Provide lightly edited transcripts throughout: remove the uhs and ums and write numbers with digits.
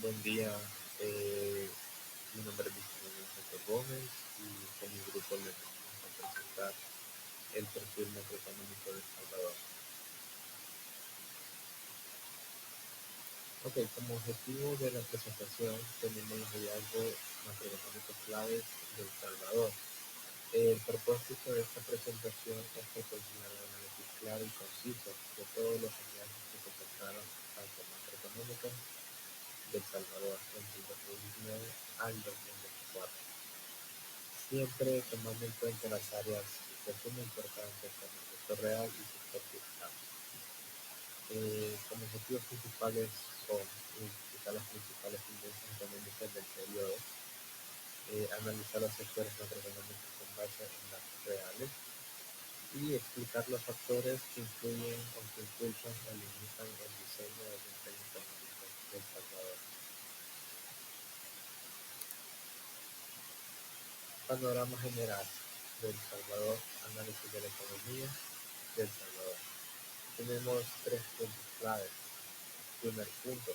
Buen día, mi nombre es Vicente Gómez y con mi grupo les vamos a presentar el perfil macroeconómico de El Salvador. Ok, como objetivo de la presentación tenemos los hallazgos macroeconómicos claves de El Salvador. El propósito de esta presentación es proporcionar un análisis claro y conciso de todos los hallazgos que se encontraron tanto macroeconómicos de El Salvador entre el 2019 al 2024. Siempre tomando en cuenta las áreas de suma importancia como el sector real y sector fiscal. Como objetivos principales son identificar las principales tendencias económicas del periodo, analizar los sectores macroeconómicos con base en datos reales y explicar los factores que influyen o que impulsan o limitan el diseño del desempeño económico de El Salvador. Panorama general de El Salvador, análisis de la economía de El Salvador. Tenemos tres puntos claves. Primer punto,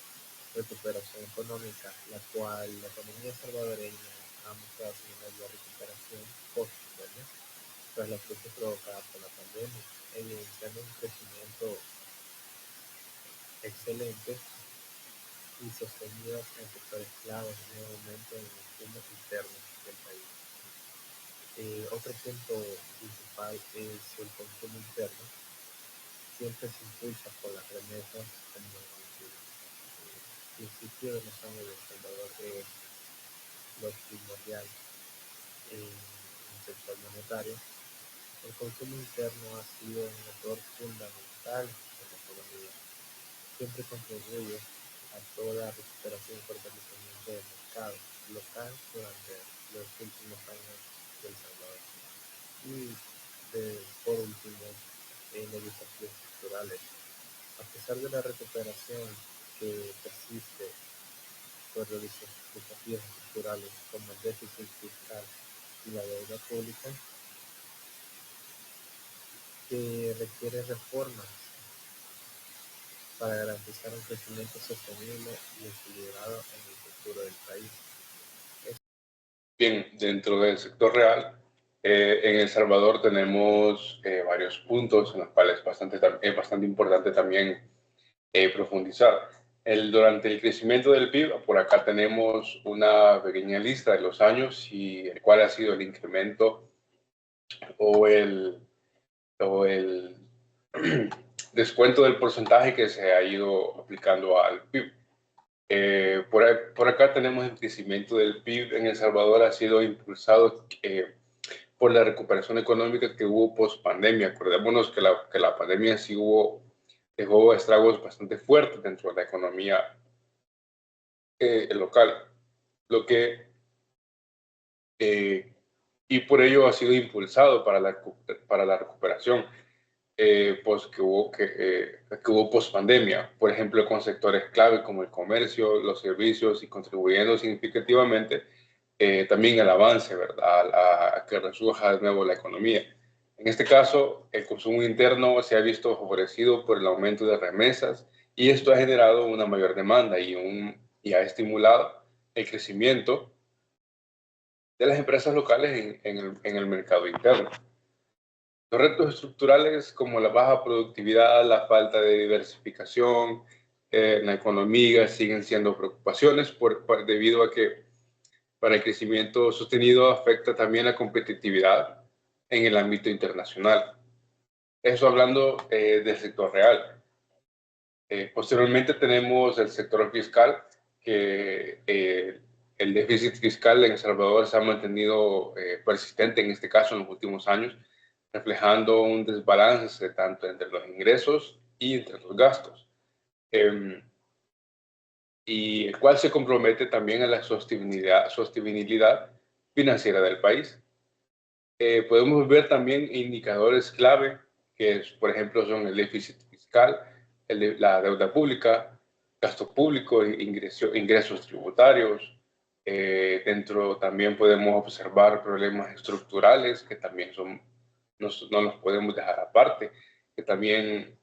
recuperación económica, la cual la economía salvadoreña ha mostrado señales de recuperación post-pandemia tras la crisis provocada por la pandemia, evidenciando un crecimiento excelente y sostenido en sectores claves y un aumento en el consumo interno del país. Otro punto principal es el consumo interno. Siempre se impulsa por las remesas como el principio de los años de El Salvador es lo primordial en el sector monetario. El consumo interno ha sido un motor fundamental de la economía. Siempre contribuye a toda recuperación y fortalecimiento del mercado local durante los últimos años de El Salvador. Y por último, los desafíos estructurales. A pesar de la recuperación que persiste por los desafíos estructurales como el déficit fiscal y la deuda pública, que requiere reformas para garantizar un crecimiento sostenible y equilibrado en el futuro del país. Bien, dentro del sector real, en El Salvador tenemos varios puntos en los cuales es bastante importante también profundizar. Durante el crecimiento del PIB, por acá tenemos una pequeña lista de los años y cuál ha sido el incremento o el descuento del porcentaje que se ha ido aplicando al PIB. Por acá tenemos el crecimiento del PIB en El Salvador ha sido impulsado por la recuperación económica que hubo post pandemia. Acordémonos que la pandemia sí dejó estragos bastante fuertes dentro de la economía local, lo que y por ello ha sido impulsado para la recuperación que hubo post pandemia, por ejemplo, con sectores clave como el comercio, los servicios y contribuyendo significativamente también el avance, ¿verdad? A que resurja de nuevo la economía. En este caso, el consumo interno se ha visto favorecido por el aumento de remesas y esto ha generado una mayor demanda y ha estimulado el crecimiento de las empresas locales en el mercado interno. Los retos estructurales como la baja productividad, la falta de diversificación en la economía siguen siendo preocupaciones debido a que para el crecimiento sostenido afecta también la competitividad en el ámbito internacional. Eso hablando del sector real. Posteriormente tenemos el sector fiscal, que el déficit fiscal en El Salvador se ha mantenido persistente en este caso en los últimos años, reflejando un desbalance tanto entre los ingresos y entre los gastos, y el cual se compromete también a la sostenibilidad financiera del país. Podemos ver también indicadores clave, que por ejemplo son el déficit fiscal, la deuda pública, gasto público, ingresos tributarios. Dentro también podemos observar problemas estructurales que también no los podemos dejar aparte, que también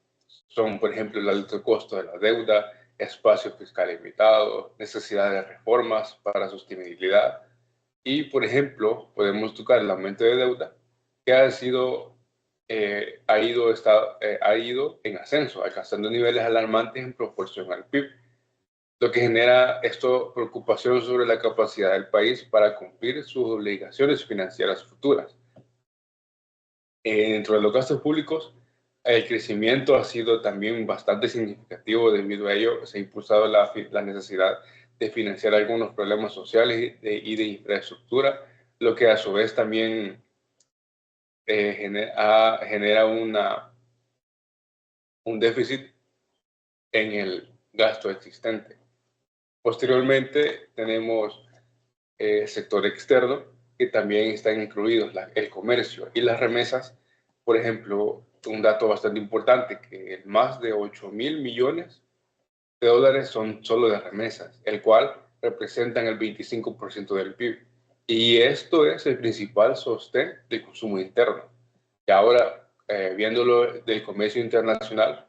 son, por ejemplo, el alto costo de la deuda, espacio fiscal limitado, necesidad de reformas para sostenibilidad y, por ejemplo, podemos tocar el aumento de deuda que ha ido en ascenso, alcanzando niveles alarmantes en proporción al PIB, lo que genera esto preocupación sobre la capacidad del país para cumplir sus obligaciones financieras futuras. Dentro de los gastos públicos, el crecimiento ha sido también bastante significativo. Debido a ello, se ha impulsado la necesidad de financiar algunos problemas sociales y de infraestructura, lo que a su vez también genera un déficit en el gasto existente. Posteriormente, tenemos el sector externo, que también están incluidos el comercio y las remesas. Por ejemplo, un dato bastante importante, que más de 8.000 millones de dólares son solo de remesas, el cual representan el 25% del PIB. Y esto es el principal sostén del consumo interno. Y ahora, viéndolo del comercio internacional,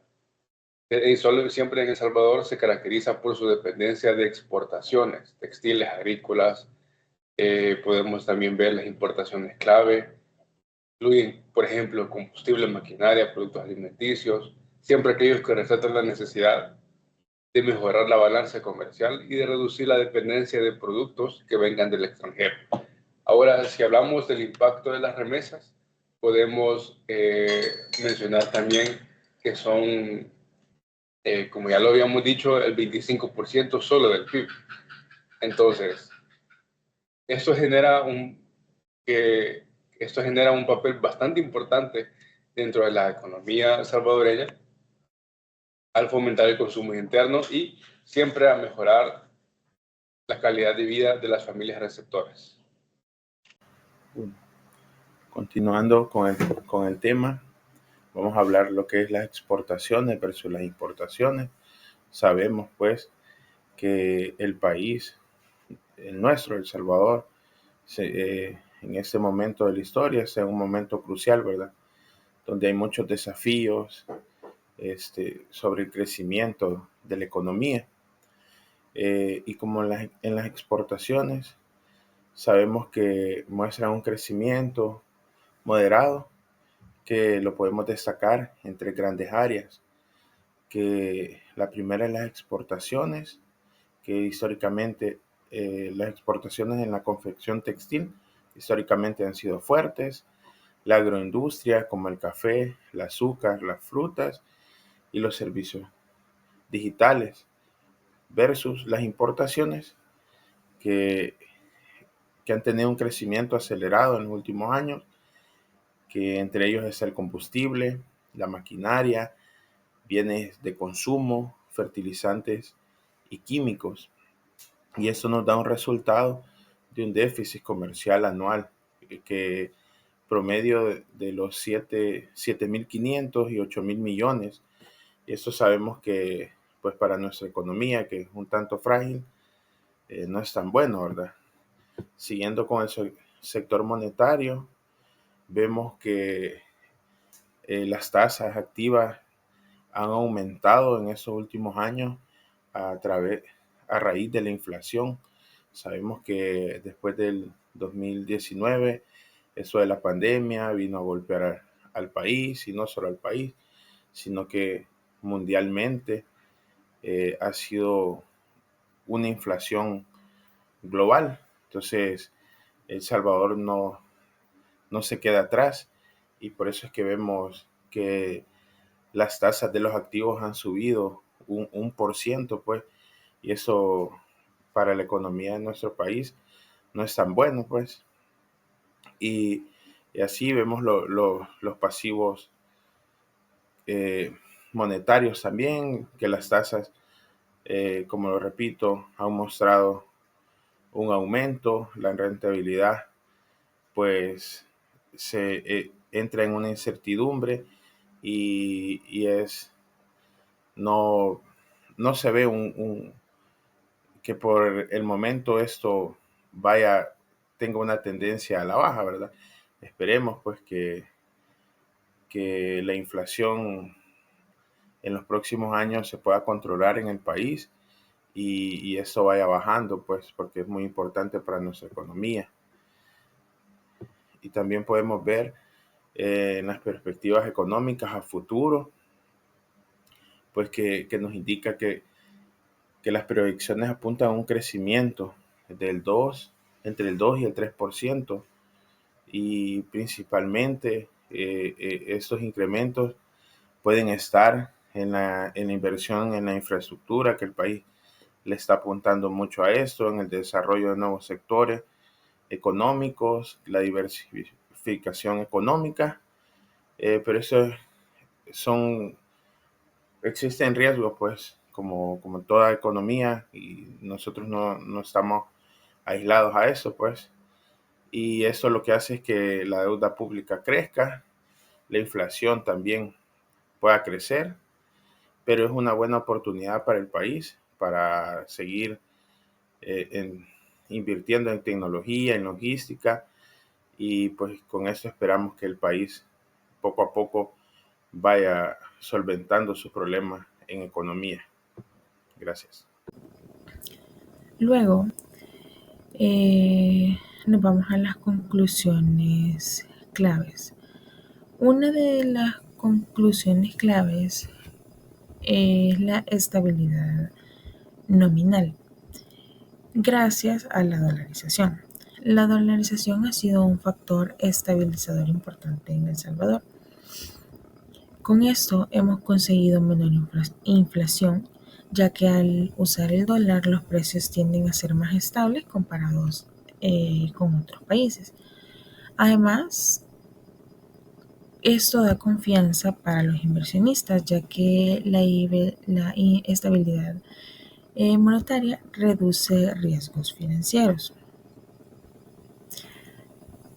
solo siempre en El Salvador se caracteriza por su dependencia de exportaciones, textiles, agrícolas. Podemos también ver las importaciones clave, incluyen, por ejemplo, combustible, maquinaria, productos alimenticios, siempre aquellos que resaltan la necesidad de mejorar la balanza comercial y de reducir la dependencia de productos que vengan del extranjero. Ahora, si hablamos del impacto de las remesas, podemos mencionar también que son, como ya lo habíamos dicho, el 25% solo del PIB. Entonces, esto genera que esto genera un papel bastante importante dentro de la economía salvadoreña al fomentar el consumo interno y siempre a mejorar la calidad de vida de las familias receptoras. Continuando con el tema, vamos a hablar lo que es las exportaciones versus las importaciones. Sabemos pues que el país, el nuestro, El Salvador, en este momento de la historia, es un momento crucial, ¿verdad? Donde hay muchos desafíos sobre el crecimiento de la economía. Y como en las exportaciones, sabemos que muestran un crecimiento moderado, que lo podemos destacar entre grandes áreas, que la primera es las exportaciones, que históricamente las exportaciones en la confección textil históricamente han sido fuertes, la agroindustria como el café, el azúcar, las frutas y los servicios digitales, versus las importaciones que, que han tenido un crecimiento acelerado en los últimos años, que entre ellos es el combustible, la maquinaria, bienes de consumo, fertilizantes y químicos. Y eso nos da un resultado de un déficit comercial anual que promedio de los 7.500 y 8.000 millones. Y eso sabemos que pues para nuestra economía, que es un tanto frágil, no es tan bueno, ¿verdad? Siguiendo con el sector monetario, vemos que las tasas activas han aumentado en estos últimos años a raíz de la inflación. Sabemos que después del 2019, eso de la pandemia vino a golpear al país, y no solo al país, sino que mundialmente ha sido una inflación global. Entonces, El Salvador no se queda atrás, y por eso es que vemos que las tasas de los activos han subido un 1%, pues, y eso para la economía de nuestro país no es tan bueno, pues. Y, y así vemos los pasivos monetarios también, que las tasas, como lo repito, han mostrado un aumento, la rentabilidad pues se entra en una incertidumbre, y no, no se ve que por el momento esto tenga una tendencia a la baja, ¿verdad? Esperemos pues que la inflación en los próximos años se pueda controlar en el país y esto vaya bajando, pues, porque es muy importante para nuestra economía. Y también podemos ver en las perspectivas económicas a futuro, pues que nos indica que las proyecciones apuntan a un crecimiento entre el 2 y el 3%, y principalmente estos incrementos pueden estar en la inversión en la infraestructura, que el país le está apuntando mucho a esto, en el desarrollo de nuevos sectores económicos, la diversificación económica, pero eso son, existen riesgos, pues, como toda economía, y nosotros no estamos aislados a eso, pues, y eso lo que hace es que la deuda pública crezca, la inflación también pueda crecer, pero es una buena oportunidad para el país para seguir invirtiendo en tecnología, en logística, y pues con esto esperamos que el país poco a poco vaya solventando sus problemas en economía. Gracias. Luego, nos vamos a las conclusiones claves. Una de las conclusiones claves es la estabilidad nominal gracias a la dolarización. La dolarización ha sido un factor estabilizador importante en El Salvador. Con esto hemos conseguido menor inflación, ya que al usar el dólar los precios tienden a ser más estables comparados con otros países. Además, esto da confianza para los inversionistas, ya que la estabilidad monetaria reduce riesgos financieros.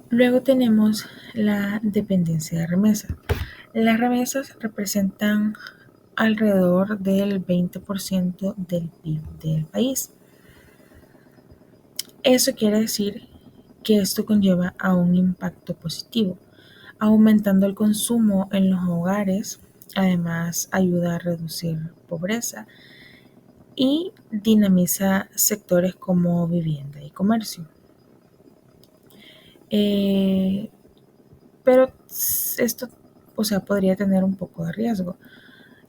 Luego tenemos la dependencia de remesas. Las remesas representan alrededor del 20% del PIB del país. Eso quiere decir que esto conlleva a un impacto positivo, aumentando el consumo en los hogares, además ayuda a reducir pobreza y dinamiza sectores como vivienda y comercio. Pero esto, podría tener un poco de riesgo,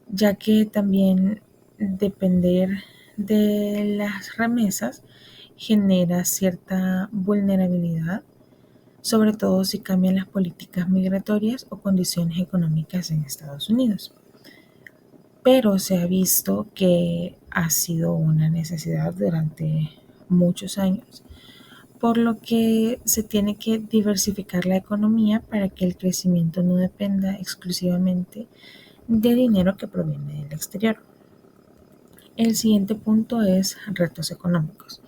ya que también depender de las remesas genera cierta vulnerabilidad, sobre todo si cambian las políticas migratorias o condiciones económicas en Estados Unidos. Pero se ha visto que ha sido una necesidad durante muchos años, por lo que se tiene que diversificar la economía para que el crecimiento no dependa exclusivamente de dinero que proviene del exterior. El siguiente punto es retos económicos.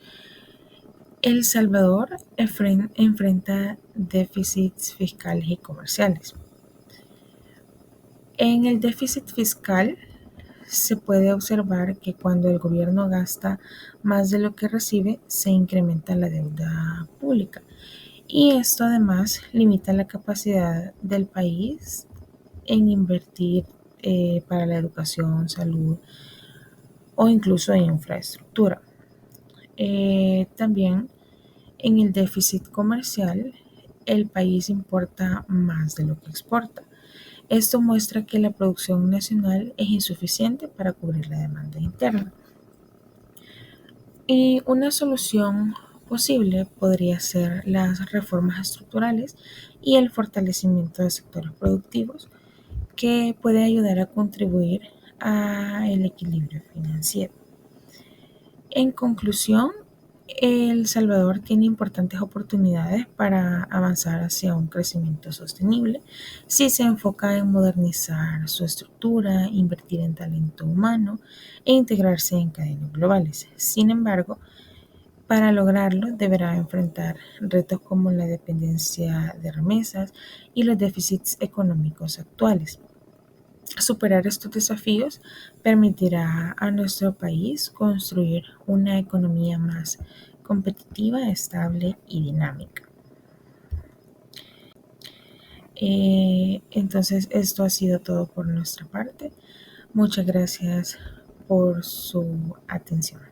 El Salvador enfrenta déficits fiscales y comerciales. En el déficit fiscal se puede observar que cuando el gobierno gasta más de lo que recibe, se incrementa la deuda pública. Y esto además limita la capacidad del país en invertir para la educación, salud o incluso en infraestructura. También en el déficit comercial, el país importa más de lo que exporta. Esto muestra que la producción nacional es insuficiente para cubrir la demanda interna. Y una solución posible podría ser las reformas estructurales y el fortalecimiento de sectores productivos, que puede ayudar a contribuir al equilibrio financiero. En conclusión, El Salvador tiene importantes oportunidades para avanzar hacia un crecimiento sostenible si se enfoca en modernizar su estructura, invertir en talento humano e integrarse en cadenas globales. Sin embargo, para lograrlo deberá enfrentar retos como la dependencia de remesas y los déficits económicos actuales. Superar estos desafíos permitirá a nuestro país construir una economía más competitiva, estable y dinámica. Entonces, esto ha sido todo por nuestra parte. Muchas gracias por su atención.